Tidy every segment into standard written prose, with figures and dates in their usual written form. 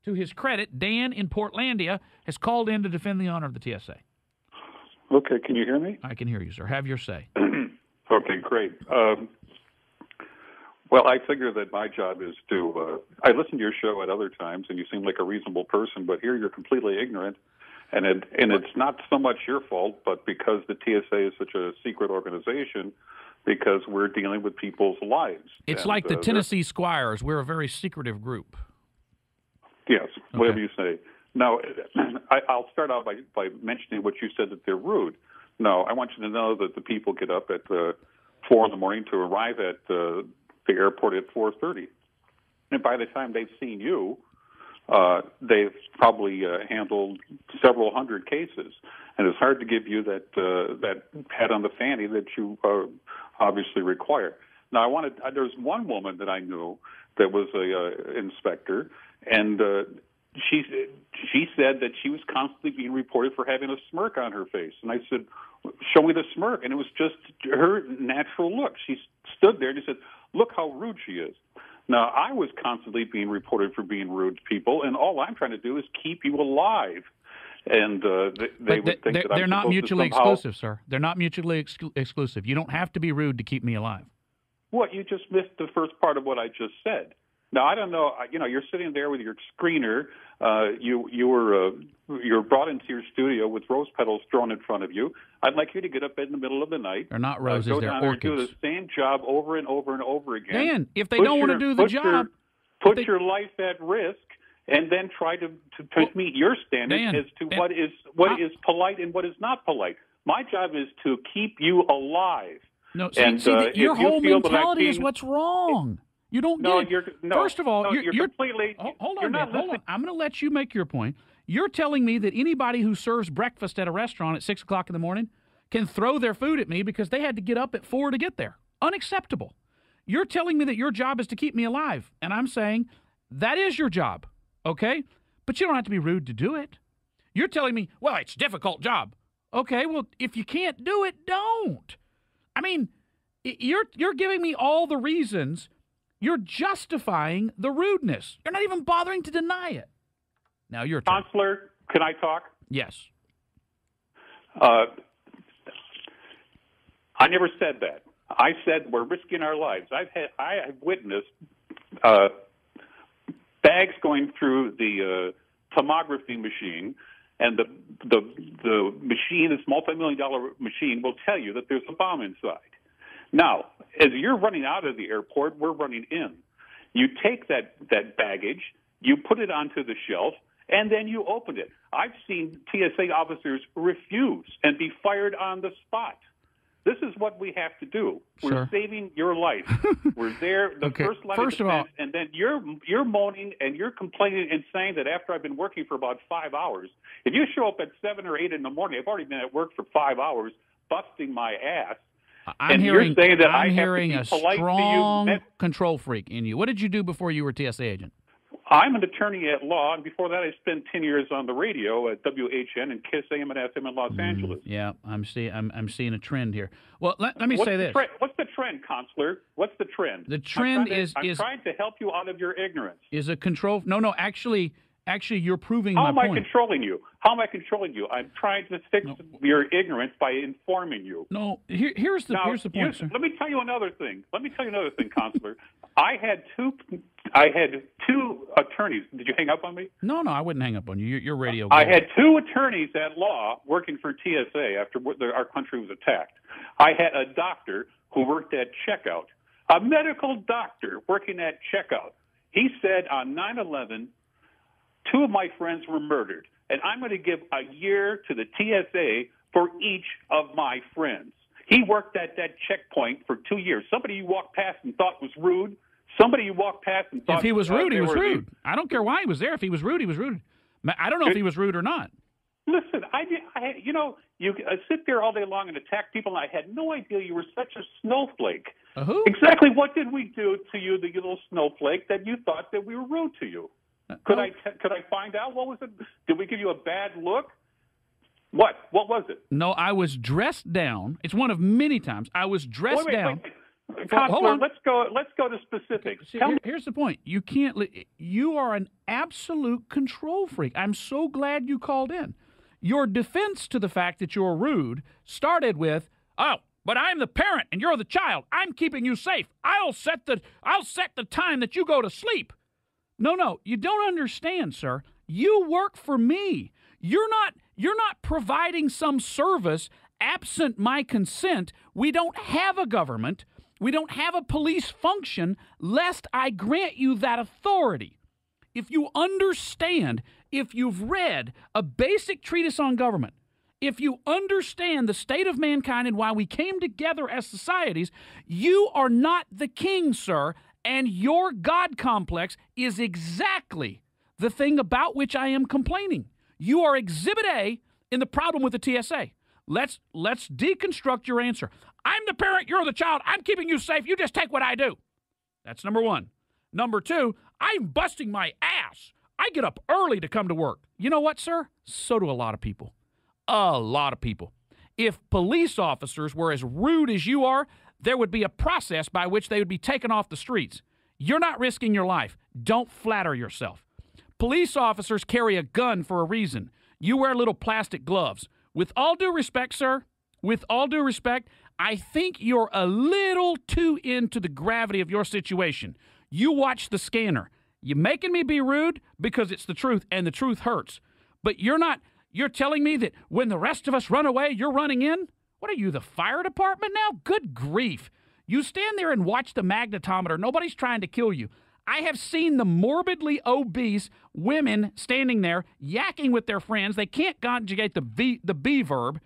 To his credit, Dan in Portlandia has called in to defend the honor of the TSA. Okay, can you hear me? I can hear you, sir. Have your say. Okay, great. Well, I figure that my job is to, I listen to your show at other times, and you seem like a reasonable person, but here you're completely ignorant, and it's not so much your fault, but because the TSA is such a secret organization, because we're dealing with people's lives. It's like the Tennessee Squires. We're a very secretive group. Yes, Okay. whatever you say. Now, I'll start out by mentioning what you said, that they're rude. No, I want you to know that the people get up at 4 in the morning to arrive at the airport at 4:30. And by the time they've seen you, they've probably handled several hundred cases. And it's hard to give you that pat on the fanny that you obviously require. Now, there's one woman that I knew that was a inspector, and she said that she was constantly being reported for having a smirk on her face. And I said, show me the smirk. And it was just her natural look. She stood there and she said, look how rude she is. Now, I was constantly being reported for being rude to people, and all I'm trying to do is keep you alive. And they would think that they're I'm not mutually somehow... exclusive, sir. They're not mutually exclusive. You don't have to be rude to keep me alive. What? You just missed the first part of what I just said. Now, I don't know. You're sitting there with your screener. You're brought into your studio with rose petals thrown in front of you. I'd like you to get up in the middle of the night. They're not roses, go they're down orchids. There and do the same job over and over and over again. Dan, if they don't want to do the job... Put your life at risk, and then try to meet your standards Dan, as to what is polite and what is not polite. My job is to keep you alive. No, and, your whole feel that mentality is what's wrong. You don't get it. First of all, you're completely... Hold on. I'm going to let you make your point. You're telling me that anybody who serves breakfast at a restaurant at 6 o'clock in the morning can throw their food at me because they had to get up at 4 to get there. Unacceptable. You're telling me that your job is to keep me alive, and I'm saying that is your job, okay? But you don't have to be rude to do it. You're telling me, well, it's a difficult job. Okay, well, if you can't do it, don't. I mean, you're giving me all the reasons. You're justifying the rudeness. You're not even bothering to deny it. Now, your turn. Counselor, can I talk? Yes. I never said that. I said we're risking our lives. I have witnessed bags going through the tomography machine, and the machine, this multi-million-dollar machine, will tell you that there's a bomb inside. Now, as you're running out of the airport, we're running in. You take that baggage, you put it onto the shelf, and then you open it. I've seen TSA officers refuse and be fired on the spot. This is what we have to do. We're saving your life. We're there, the first line of defense, and then you're moaning and you're complaining and saying that after I've been working for about 5 hours, if you show up at 7 or 8 in the morning, I've already been at work for 5 hours, busting my ass. I'm hearing a strong control freak in you. What did you do before you were a TSA agent? I'm an attorney at law, and before that I spent 10 years on the radio at WHN and KISS AM and FM in Los Angeles. Yeah, I'm seeing a trend here. Well, let me say this. What's the trend, Counselor? What's the trend? The trend I'm trying to help you out of your ignorance. Is a control... No, actually, you're proving my point. How am I controlling you? How am I controlling you? I'm trying to fix your ignorance by informing you. No, here's the point, sir. Let me tell you another thing. Counselor. I had two attorneys. Did you hang up on me? No, I wouldn't hang up on you. You're radio. I had two attorneys at law working for TSA after our country was attacked. I had a doctor who worked at checkout, a medical doctor working at checkout. He said on 9/11, 2 of my friends were murdered, and I'm going to give a year to the TSA for each of my friends. He worked at that checkpoint for 2 years. Somebody you walked past and thought was rude. Somebody you walked past and thought... If he was rude, he was rude. I don't care why he was there. If he was rude, he was rude. I don't know if he was rude or not. Listen, you sit there all day long and attack people, and I had no idea you were such a snowflake. Who? Exactly what did we do to you, the little snowflake, that you thought that we were rude to you? Could I find out? What was it? Did we give you a bad look? What was it? No, I was dressed down. It's one of many times. I was dressed down. Wait. Counselor, let's go to specifics. See, here's the point. You can't. You are an absolute control freak. I'm so glad you called in. Your defense to the fact that you're rude started with, "Oh, but I'm the parent and you're the child. I'm keeping you safe. I'll set the time that you go to sleep." No, you don't understand, sir. You work for me. You're not providing some service absent my consent. We don't have a government. We don't have a police function lest I grant you that authority. If you understand, if you've read a basic treatise on government, if you understand the state of mankind and why we came together as societies, you are not the king, sir, and your God complex is exactly the thing about which I am complaining. You are Exhibit A in the problem with the TSA. Let's deconstruct your answer. I'm the parent, you're the child, I'm keeping you safe, you just take what I do. That's number one. Number two, I'm busting my ass. I get up early to come to work. You know what, sir? So do a lot of people. A lot of people. If police officers were as rude as you are, there would be a process by which they would be taken off the streets. You're not risking your life. Don't flatter yourself. Police officers carry a gun for a reason. You wear little plastic gloves. With all due respect, sir, with all due respect, I think you're a little too into the gravity of your situation. You watch the scanner. You're making me be rude because it's the truth, and the truth hurts. But you're telling me that when the rest of us run away, you're running in? What are you, the fire department now? Good grief. You stand there and watch the magnetometer. Nobody's trying to kill you. I have seen the morbidly obese women standing there yakking with their friends. They can't conjugate the be verb,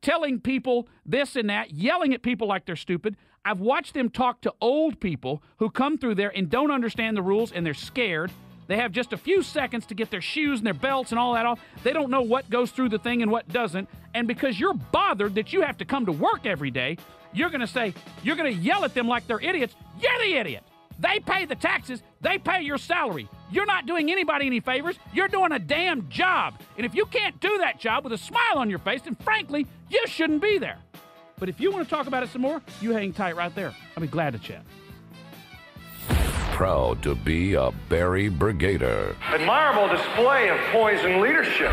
telling people this and that, yelling at people like they're stupid. I've watched them talk to old people who come through there and don't understand the rules, and they're scared. They have just a few seconds to get their shoes and their belts and all that off. They don't know what goes through the thing and what doesn't. And because you're bothered that you have to come to work every day, you're going to yell at them like they're idiots. You're the idiot. They pay the taxes. They pay your salary. You're not doing anybody any favors. You're doing a damn job. And if you can't do that job with a smile on your face, then frankly, you shouldn't be there. But if you want to talk about it some more, you hang tight right there. I'll be glad to chat. Proud to be a Barry Brigader. Admirable display of poise and leadership.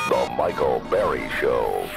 The Michael Barry Show.